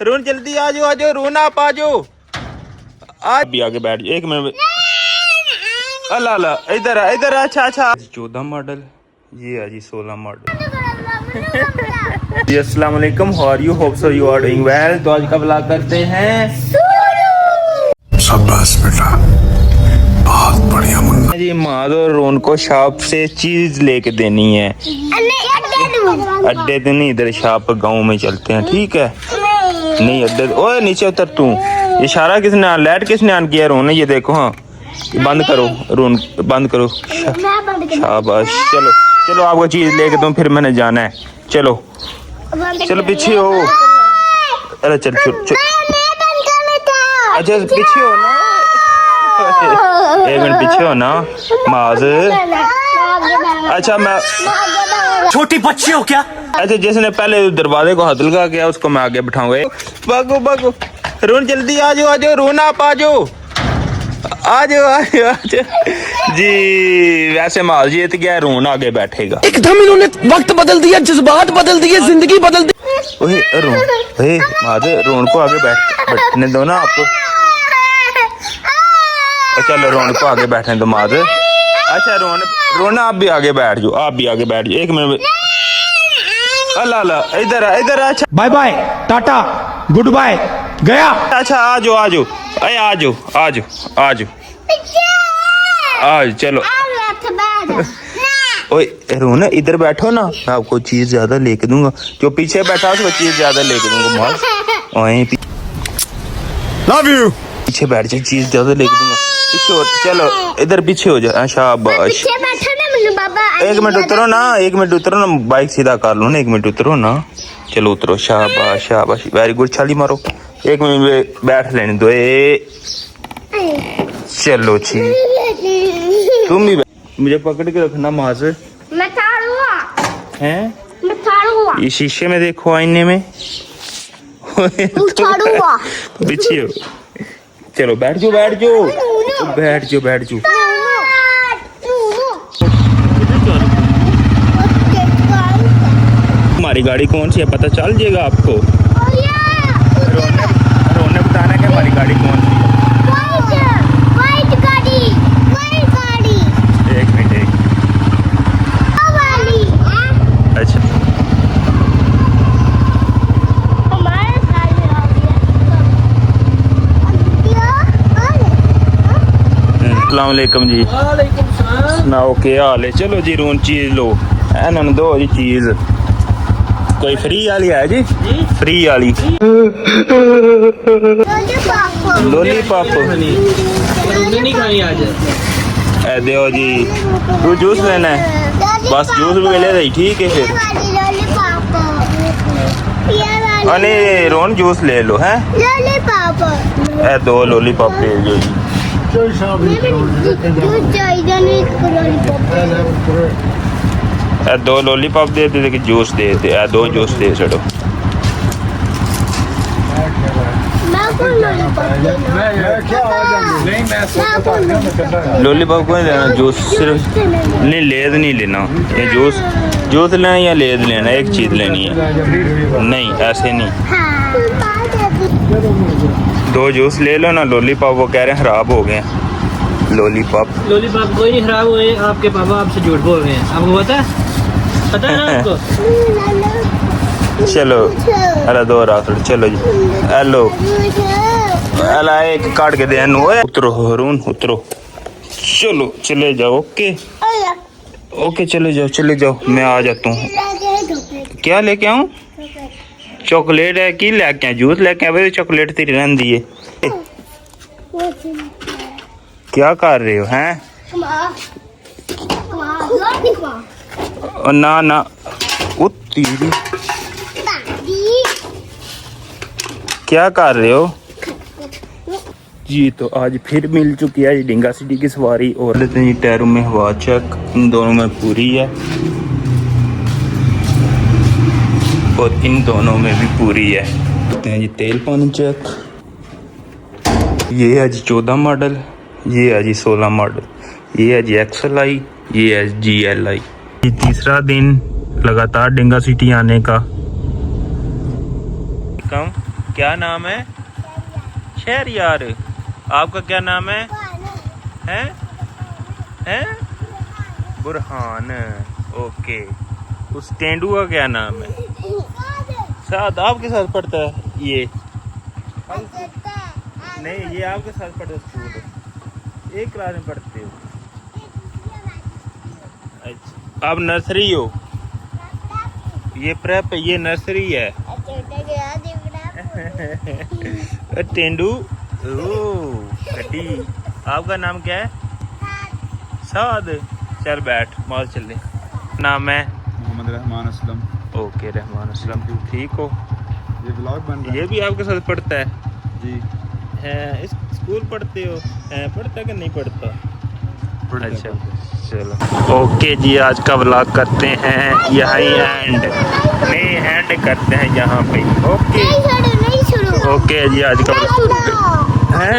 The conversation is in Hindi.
रोन जल्दी आ जाओ रोन आप आ जाओ। आज भी आगे बैठ जाओ 1 मिनट। अल्लाह अल्लाह इधर अच्छा 14 मॉडल, ये है जी 16 मॉडल। जी अस्सलाम वालेकुम, how are you, hope so you are doing well. तो आज का व्लॉग करते हैं। शाबाश बेटा, बहुत बढ़िया मुन्ना जी। माद और रोन को शॉप से चीज लेके देनी है। अड्डे तो नहीं, इधर शॉप गाँव में चलते हैं, ठीक है। नहीं अड्डे, ओए नीचे उतर तू। इशारा किसने, लाइट किसने ऑन किया रोन? ये देखो, हाँ बंद करो रोन, बंद करो। शाबाश, चलो चलो आपको चीज लेके दूं, फिर मैंने जाना है। चलो चलो पीछे हो। अरे चल चल चल, अच्छा पीछे हो ना, 1 मिनट पीछे हो ना माज। अच्छा मैं, छोटी बच्ची हो क्या? अच्छा जिसने पहले दरवाजे को हाथ लगा गया उसको मैं आगे बिठाऊंगा। भागो भागो रोन, जल्दी आ जाओ रोन आप आ जाओ जी। वैसे माल जीत गया, रोन आगे बैठेगा। एकदम इन्होंने वक्त बदल दिया, जज्बात बदल दिए, जिंदगी बदल दी। ओए माज, रोन को आगे बैठने दो ना आपको। चलो रोन को आगे बैठने दो माज। अच्छा रोन आप भी आगे बैठ जाओ, 1 मिनट। अल्लाह अल्लाह इधर अच्छा bye bye tata goodbye गया। अच्छा आ जाओ चलो। ओए रोना इधर बैठो ना, मैं आपको चीज ज्यादा लेके दूंगा। जो पीछे बैठा उसको चीज ज्यादा लेके दूंगा। माल लव यू। पीछे बैठ जाओ, चीज ज्यादा लेके दूंगा। पीछे हो, चलो इधर पीछे हो जाओ। शाबाश, 1 मिनट उतरो ना, बाइक सीधा कर लो ना, 1 मिनट उतरो ना। चलो उतरो, शाबाश वेरी गुड। छाली मारो, 1 मिनट में बैठ लेने दो। चलो ठीक, तुम भी मुझे पकड़ के रखना माज। हैं ये शीशे में देखो, आईने में पीछे हो। चलो बैठ जाओ हमारी गाड़ी कौन सी है पता चल जाएगा आपको। रोने बताना कि हमारी गाड़ी कौन सी है। एक मिनट अच्छा अस्सलाम वालेकुम जी। सुनाओ क्या हाल है? चलो जी रोन चीज लो, इन्होंने दो जी चीज। कोई फ्री वाली है जी? फ्री वाली लॉलीपॉप नहीं खानी आज। दो जी। तू जूस लेना है? बस जूस भी ले रही, ठीक है फिर। अरे रोन जूस ले लो हैं। दो लॉलीपॉप ले लो जी। 2 लॉलीपॉप दे दे कि जूस दे दे। 2 जूस दे छो। लॉलीपॉप को लेना, जूस सिर्फ नहीं, लेद नहीं लेना। ये जूस लेना या लेद लेना, एक चीज लेनी है। नहीं ऐसे नहीं, 2 जूस ले लो ना। लॉलीपॉप वो कह रहे हैं खराब हो गए। लॉलीपॉप कोई नहीं खराब हुए, आपके पापा आपसे झूठ बोल रहे हैं। आपको पता है आपको? चलो अरे 2 रात चलो जी। हेलो अला एक काट के दे। उतरो हरून उतरो, चलो चले जाओ। ओके चले जाओ, मैं आ जाता हूँ। क्या लेके आऊँ? चॉकलेट है कि लेके आए? जूस लेके आए, चॉकलेट तेरी रहन दी है। क्या कर रहे हो हैं? ना तेरी क्या कर रहे हो जी? तो आज फिर मिल चुकी है डिंगा सिटी की सवारी। और लेते हैं टायरों में हवा चेक, इन दोनों में पूरी है और इन दोनों में भी पूरी है। लेते हैं जी तेल पानी चेक। ये है जी 14 मॉडल, ये है जी 16 मॉडल, ये है जी XLI, ये है GLI। ये तीसरा दिन लगातार डिंगा सिटी आने का। वेलकम। क्या नाम है? शहरयार। आपका क्या नाम है? हैं? बुरहान। ओके। उस तेंदुआ का क्या नाम है? साथ आपके साथ पढ़ता है ये? नहीं, ये आपके साथ पढ़ता है स्कूल? एक क्लास में पढ़ते हो? अच्छा, आप नर्सरी हो? ये प्रेप है, ये नर्सरी है। तेंदू। गड्डी। आपका नाम क्या है? साद। चल बैठ, माल चल। नाम है? मोहम्मद रहमान असलम। ओके, रहमान असलम। ठीक हो? ये व्लॉग बन रहा ये भी आपके साथ पढ़ता है? है जी। इस स्कूल पढ़ते हो? पढ़ता कि नहीं पढ़ता? अच्छा, चलो ओके जी, आज का व्लॉग करते हैं यहीं एंड। नहीं, एंड करते हैं यहाँ पे। ओके जी, आज का व्लॉग है।